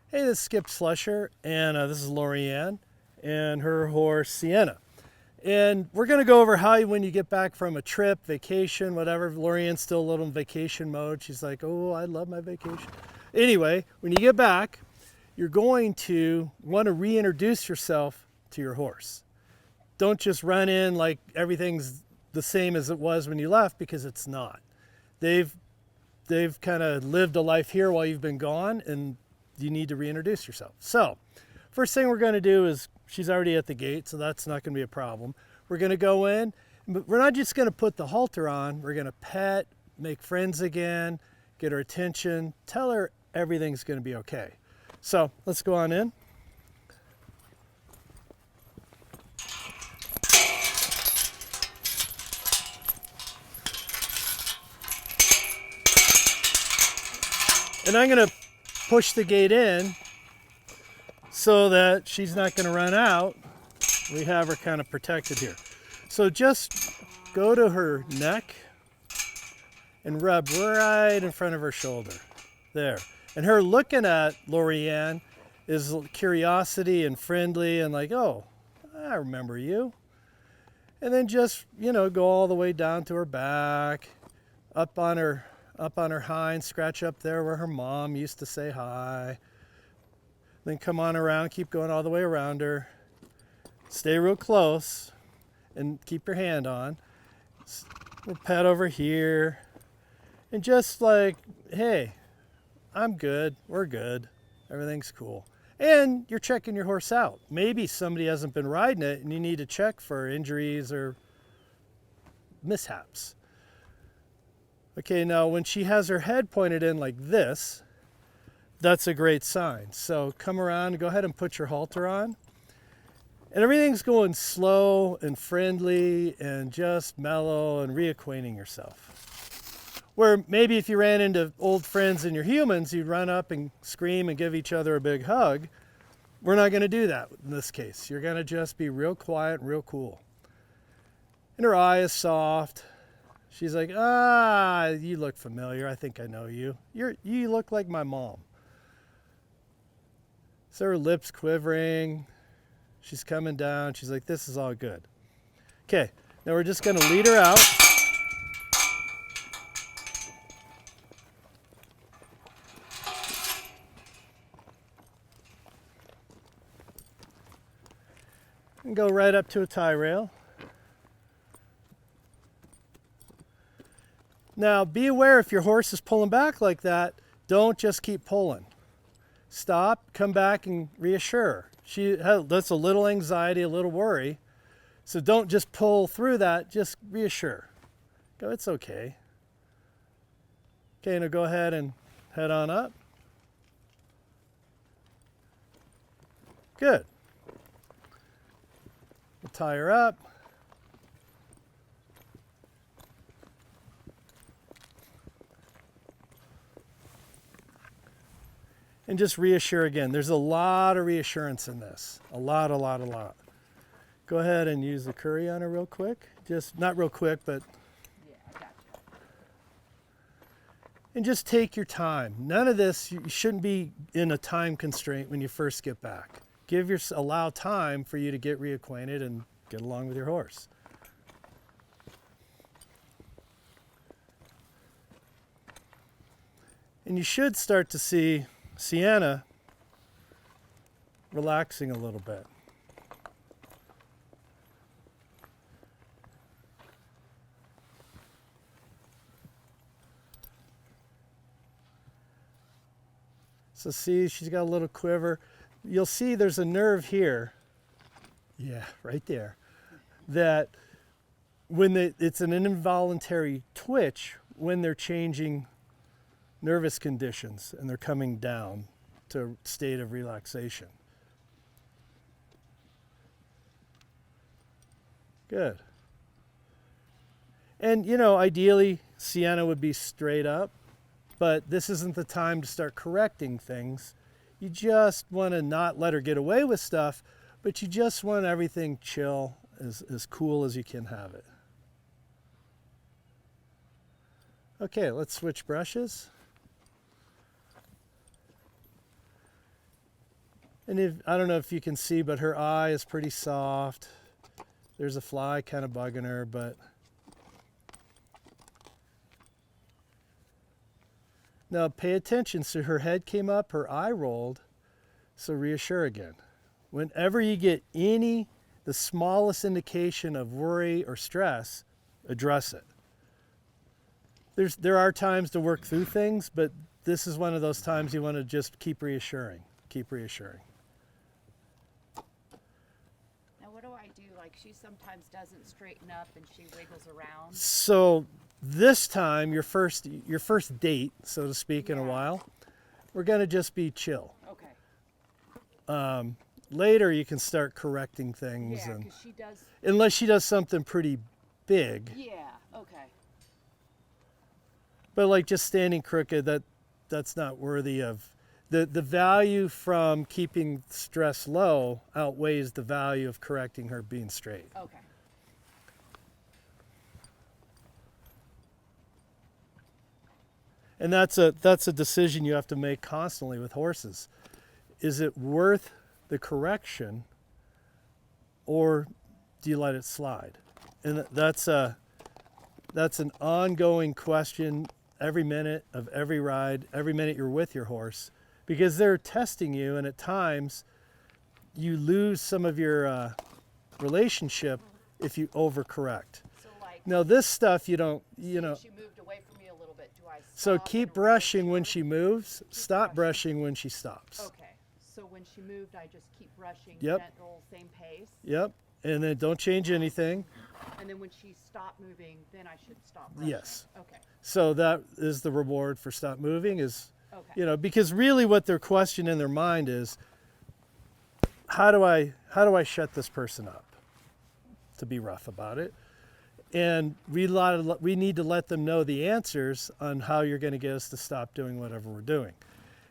Hey, this is Skip Slusher, and this is Lorianne and her horse Sienna. And we're going to go over how when you get back from a trip, vacation, whatever. Lorianne's still a little in vacation mode. She's like, oh, I love my vacation. Anyway, when you get back, you're going to want to reintroduce yourself to your horse. Don't just run in like everything's the same as it was when you left, because it's not. They've kind of lived a life here while you've been gone, and you need to reintroduce yourself. So first thing we're going to do is, she's already at the gate, so that's not going to be a problem. We're going to go in, but we're not just going to put the halter on. We're going to pet, make friends again, get her attention, tell her everything's going to be okay. So let's go on in. And I'm going to push the gate in so that she's not going to run out. We have her kind of protected here. So just go to her neck and rub right in front of her shoulder. There. And her looking at Lorianne is curiosity and friendly and like, oh, I remember you. And then just, go all the way down to her back, up on her hind, scratch up there where her mom used to say hi. Then come on around, keep going all the way around her. Stay real close and keep your hand on. We'll pat over here and just like, hey, I'm good, we're good, everything's cool. And you're checking your horse out. Maybe somebody hasn't been riding it and you need to check for injuries or mishaps. Okay, now when she has her head pointed in like this, that's a great sign. So come around, go ahead and put your halter on. And everything's going slow and friendly and just mellow and reacquainting yourself. Where maybe if you ran into old friends and you're humans, you'd run up and scream and give each other a big hug. We're not going to do that in this case. You're going to just be real quiet and real cool. And her eye is soft. She's like, you look familiar. I think I know you. You look like my mom. So her lips quivering. She's coming down. She's like, this is all good. Okay, now we're just going to lead her out. And go right up to a tie rail. Now, be aware if your horse is pulling back like that, don't just keep pulling. Stop, come back and reassure. That's a little anxiety, a little worry. So don't just pull through that, just reassure. Go, it's okay. Okay, now go ahead and head on up. Good. We'll tie her up. And just reassure again. There's a lot of reassurance in this. A lot. Go ahead and use the curry on her real quick. Just, not real quick, but. Yeah, I got you. And just take your time. None of this, you shouldn't be in a time constraint when you first get back. Allow time for you to get reacquainted and get along with your horse. And you should start to see Sienna relaxing a little bit. So see, she's got a little quiver. You'll see there's a nerve here. Yeah, right there. That when it's an involuntary twitch when they're changing nervous conditions and they're coming down to a state of relaxation. Good. And ideally Sienna would be straight up, but this isn't the time to start correcting things. You just want to not let her get away with stuff, but you just want everything chill, as cool as you can have it. Okay, let's switch brushes. And if, I don't know if you can see, but her eye is pretty soft. There's a fly kind of bugging her, but now pay attention. So her head came up, her eye rolled. So reassure again. Whenever you get the smallest indication of worry or stress, address it. There are times to work through things, but this is one of those times you want to just keep reassuring. Keep reassuring. Now what do I do? Like she sometimes doesn't straighten up and she wiggles around. So this time, your first date, so to speak, in a while, we're going to just be chill. Okay. Later, you can start correcting things. Yeah, and because she does. unless she does something pretty big. Yeah, okay. But like just standing crooked, that's not worthy of... The value from keeping stress low outweighs the value of correcting her being straight. Okay. And that's a decision you have to make constantly with horses. Is it worth the correction, or do you let it slide? And that's an ongoing question every minute of every ride, every minute you're with your horse, because they're testing you, and at times you lose some of your relationship if you overcorrect. So like. Now this stuff you don't, you know. She moved away from me a little bit. Do I? So Stop keep and brushing when reassure? she moves, stop brushing when she stops. Okay. So when she moved, I just keep brushing. Yep. Gentle, same pace. Yep, and then don't change anything. And then when she stopped moving, then I should stop brushing. Yes. Okay. So that is the reward for stop moving is, Okay. you know, because really what their question in their mind is, how do I shut this person up? To be rough about it. And we need to let them know the answers on how you're going to get us to stop doing whatever we're doing.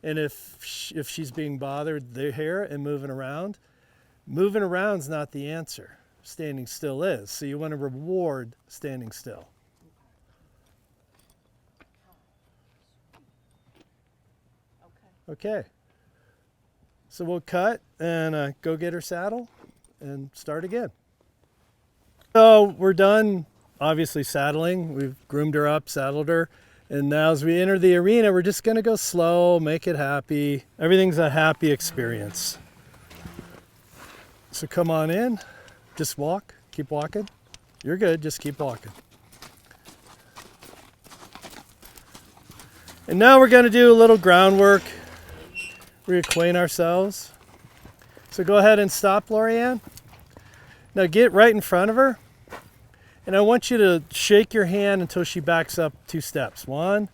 And if she's being bothered there and moving around's not the answer. Standing still is. So you want to reward standing still. Okay. Okay. So we'll cut and go get her saddle and start again. So we're done, obviously, saddling. We've groomed her up, saddled her. And now as we enter the arena, we're just going to go slow, make it happy. Everything's a happy experience. So come on in. Just walk. Keep walking. You're good. Just keep walking. And now we're going to do a little groundwork. Reacquaint ourselves. So go ahead and stop, Lorianne. Now get right in front of her. And I want you to shake your hand until she backs up 2 steps. 1,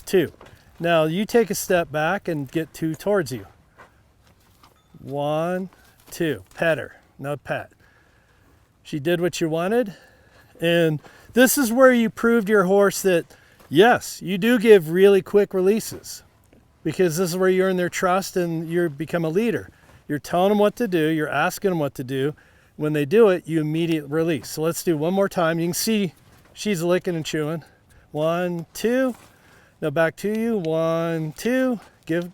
2. Now you take a step back and get 2 towards you. 1, 2. Pet her. No pet. She did what you wanted. And this is where you proved your horse that, yes, you do give really quick releases. Because this is where you earn their trust and you become a leader. You're telling them what to do. You're asking them what to do. When they do it, you immediately release. So let's do one more time. You can see she's licking and chewing. 1, 2. Now back to you. 1, 2. Give.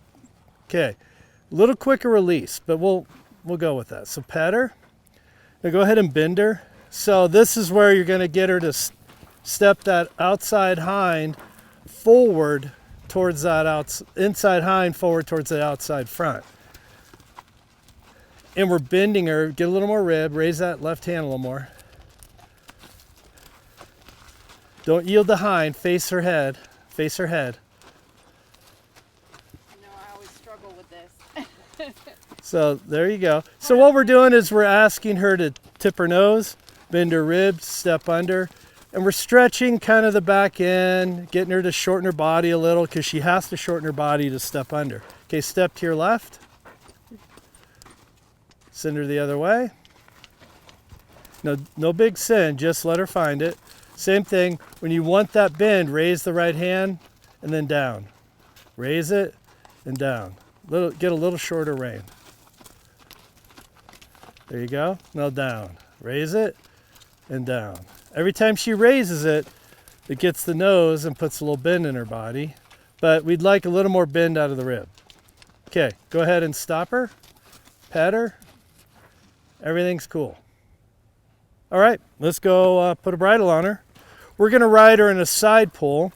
Okay. A little quicker release, but we'll go with that. So pet her. Now go ahead and bend her. So this is where you're going to get her to step that outside hind forward towards that inside hind forward towards the outside front. And we're bending her. Get a little more rib. Raise that left hand a little more. Don't yield the hind. Face her head. Face her head. You know, I always struggle with this. So there you go. So what we're doing is we're asking her to tip her nose, bend her ribs, step under. And we're stretching kind of the back end, getting her to shorten her body a little because she has to shorten her body to step under. Okay, step to your left. Send her the other way. No big send, just let her find it. Same thing, when you want that bend, raise the right hand and then down. Raise it and down. Get a little shorter rein. There you go. Now down. Raise it and down. Every time she raises it, it gets the nose and puts a little bend in her body. But we'd like a little more bend out of the rib. Okay, go ahead and stop her, pet her. Everything's cool. All right, let's go put a bridle on her. We're gonna ride her in a side pull.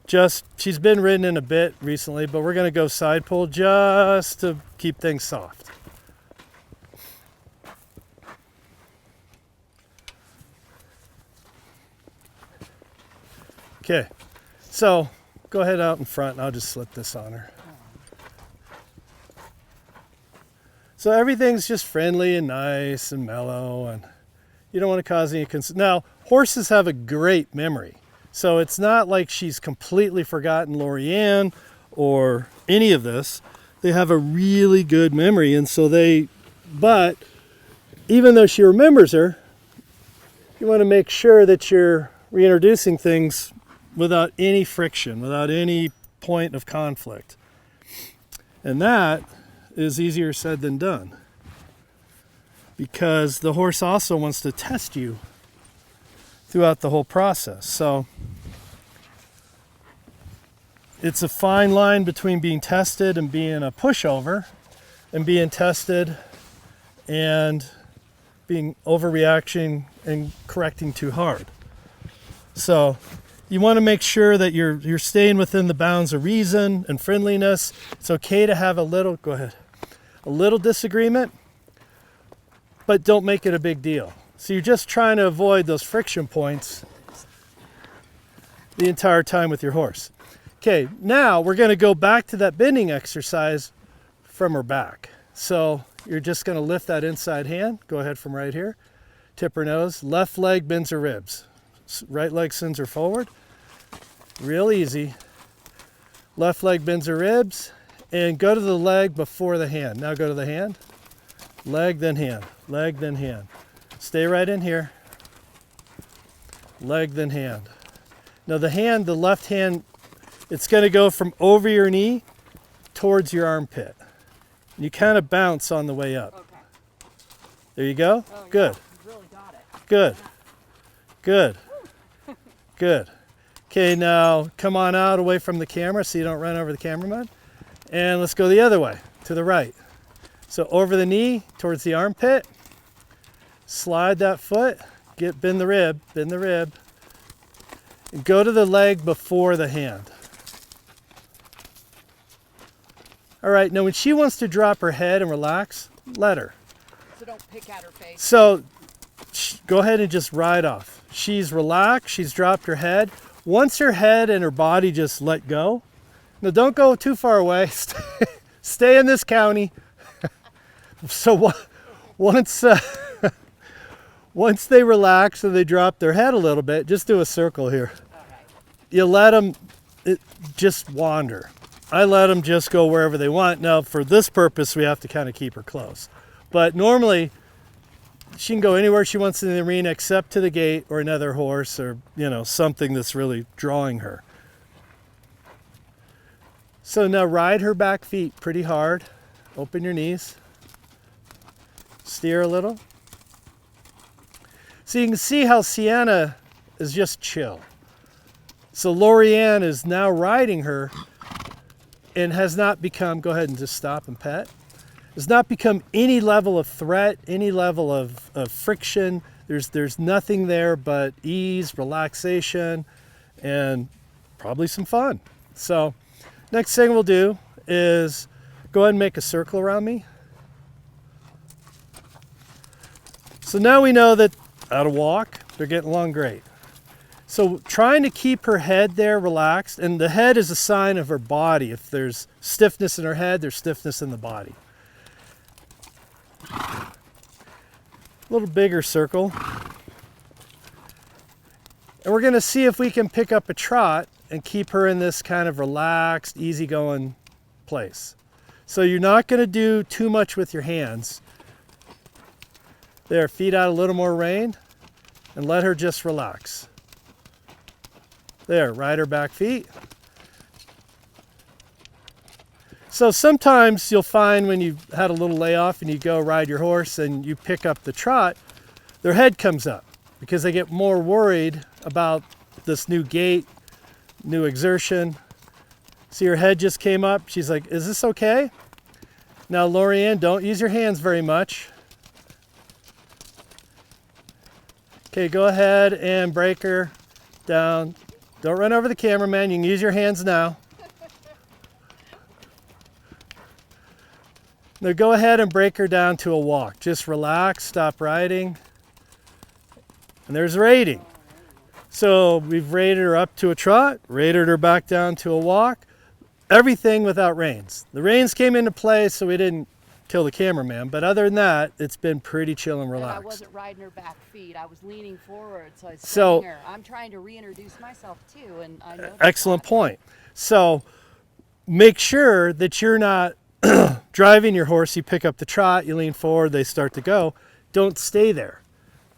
She's been ridden in a bit recently, but we're gonna go side pull just to keep things soft. Okay, so go ahead out in front and I'll just slip this on her. So everything's just friendly and nice and mellow, and you don't want to cause any concern. Now, horses have a great memory. So it's not like she's completely forgotten Lorianne or any of this. They have a really good memory, and so but even though she remembers her, you want to make sure that you're reintroducing things without any friction, without any point of conflict. And that is easier said than done, because the horse also wants to test you throughout the whole process. So it's a fine line between being tested and being a pushover, and being tested and being overreacting and correcting too hard. So you want to make sure that you're staying within the bounds of reason and friendliness. It's okay to have a little disagreement, but don't make it a big deal. So you're just trying to avoid those friction points the entire time with your horse. Okay, now we're going to go back to that bending exercise from her back. So you're just going to lift that inside hand. Go ahead from right here. Tip her nose. Left leg bends her ribs. Right leg sends her forward. Real easy. Left leg bends her ribs. And go to the leg before the hand. Now go to the hand. Leg, then hand. Leg, then hand. Stay right in here. Leg, then hand. Now the left hand, it's going to go from over your knee towards your armpit. You kind of bounce on the way up. Okay. There you go. Oh, good. Yeah, you really got it. Good. Good. Good. Okay, now come on out away from the camera so you don't run over the cameraman. And let's go the other way, to the right. So over the knee, towards the armpit. Slide that foot. Bend the rib. Bend the rib. And go to the leg before the hand. All right, now when she wants to drop her head and relax, let her. So don't pick at her face. So go ahead and just ride off. She's relaxed, she's dropped her head. Once her head and her body just let go, now don't go too far away, stay in this county. So once they relax and they drop their head a little bit, just do a circle here. Okay. You let them just wander. I let them just go wherever they want. Now, for this purpose, we have to kind of keep her close. But normally, she can go anywhere she wants in the arena except to the gate or another horse or, something that's really drawing her. So now ride her back feet pretty hard. Open your knees. Steer a little. So you can see how Sienna is just chill. So Lorianne is now riding her and has not become, go ahead and just stop and pet, has not become any level of threat, any level of friction. There's nothing there but ease, relaxation, and probably some fun. So next thing we'll do is go ahead and make a circle around me. So now we know that out of walk, they're getting along great. So trying to keep her head there relaxed, and the head is a sign of her body. If there's stiffness in her head, there's stiffness in the body. A little bigger circle. And we're going to see if we can pick up a trot and keep her in this kind of relaxed, easygoing place. So you're not going to do too much with your hands. There, feet out a little more rein, and let her just relax. There, ride her back feet. So sometimes you'll find when you've had a little layoff and you go ride your horse and you pick up the trot, their head comes up because they get more worried about this new gait, new exertion. See, her head just came up. She's like, is this okay? Now, Lorianne, don't use your hands very much. Okay, go ahead and break her down. Don't run over the cameraman. You can use your hands now. Now go ahead and break her down to a walk. Just relax, stop riding. And there's rating. So we've rated her up to a trot, rated her back down to a walk. Everything without reins. The reins came into play so we didn't kill the cameraman, but other than that, it's been pretty chill and relaxed. And I wasn't riding her back feet. I was leaning forward, so I was So, her. I'm trying to reintroduce myself too, and I know excellent point. So make sure that you're not driving your horse. You pick up the trot, you lean forward, they start to go. Don't stay there.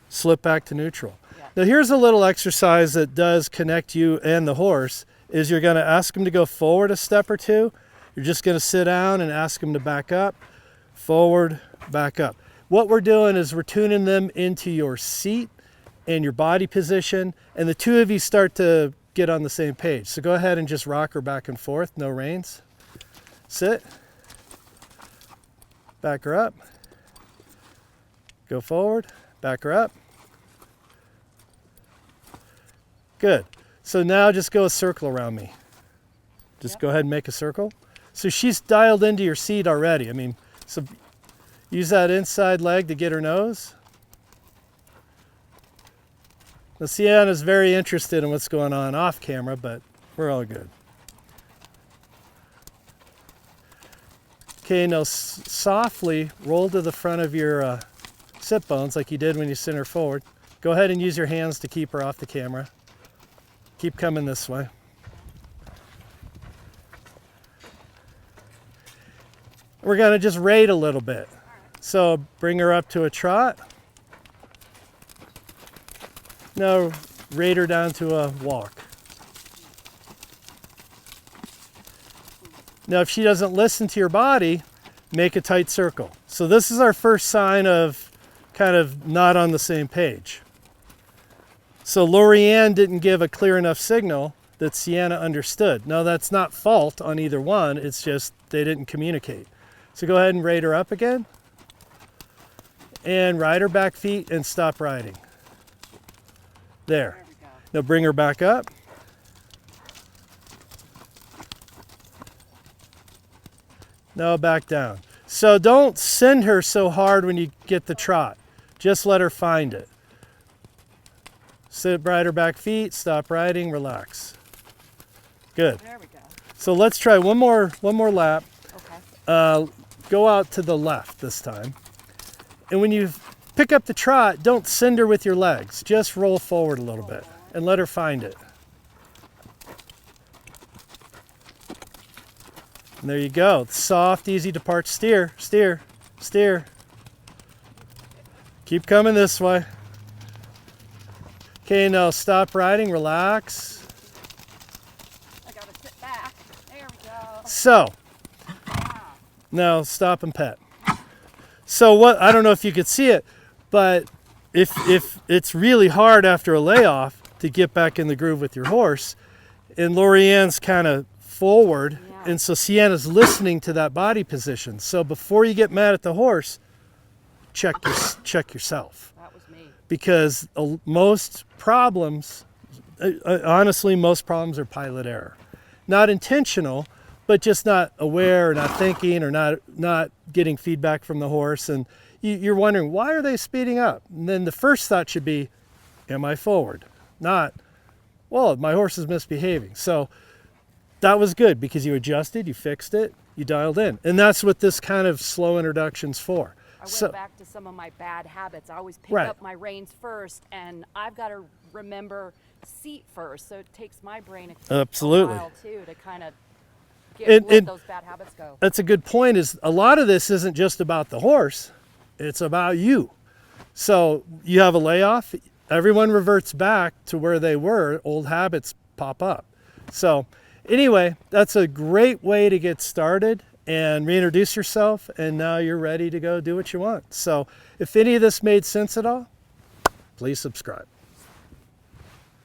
Slip back to neutral. Yeah. Now here's a little exercise that does connect you and the horse. Is you're going to ask him to go forward a step or two. You're just going to sit down and ask him to back up. Forward, back up. What we're doing is we're tuning them into your seat and your body position, and the two of you start to get on the same page. So go ahead and just rock her back and forth, no reins. Sit. Back her up. Go forward, back her up. Good. So now just go a circle around me. Just go ahead and make a circle. So she's dialed into your seat already. I mean, so use that inside leg to get her nose. Now Sienna's very interested in what's going on off camera, but we're all good. Okay, now softly roll to the front of your sit bones like you did when you sent her forward. Go ahead and use your hands to keep her off the camera. Keep coming this way. We're going to just rate a little bit. So bring her up to a trot. Now rate her down to a walk. Now if she doesn't listen to your body, make a tight circle. So this is our first sign of kind of not on the same page. So Lorianne didn't give a clear enough signal that Sienna understood. Now that's not fault on either one, it's just they didn't communicate. So go ahead and rate her up again. And ride her back feet and stop riding. There. Now bring her back up. Now back down. So don't send her so hard when you get the trot. Just let her find it. Sit, ride her back feet, stop riding, relax. Good. There we go. So let's try one more lap. Okay. Go out to the left this time. And when you pick up the trot, don't send her with your legs. Just roll forward a little bit and let her find it. And there you go. Soft, easy to park. Steer, steer, steer. Keep coming this way. Okay, now stop riding, relax. I gotta sit back. There we go. So, now stop and pet. So what, I don't know if you could see it, but if it's really hard after a layoff to get back in the groove with your horse, and Lorianne's kind of forward, and so Sienna's listening to that body position. So before you get mad at the horse, check yourself. That was me. Because most problems, honestly, most problems are pilot error. Not intentional, but just not aware or not thinking or not getting feedback from the horse. And you're wondering, why are they speeding up? And then the first thought should be, am I forward? Not, well, my horse is misbehaving. So that was good because you adjusted, you fixed it, you dialed in. And that's what this kind of slow introduction's for. I went back to some of my bad habits. I always pick up my reins first, and I've got to remember seat first. So it takes my brain a while too to kind of let those bad habits go. That's a good point. Is a lot of this isn't just about the horse; it's about you. So you have a layoff. Everyone reverts back to where they were. Old habits pop up. So anyway, that's a great way to get started and reintroduce yourself, and now you're ready to go do what you want. So if any of this made sense at all, please subscribe.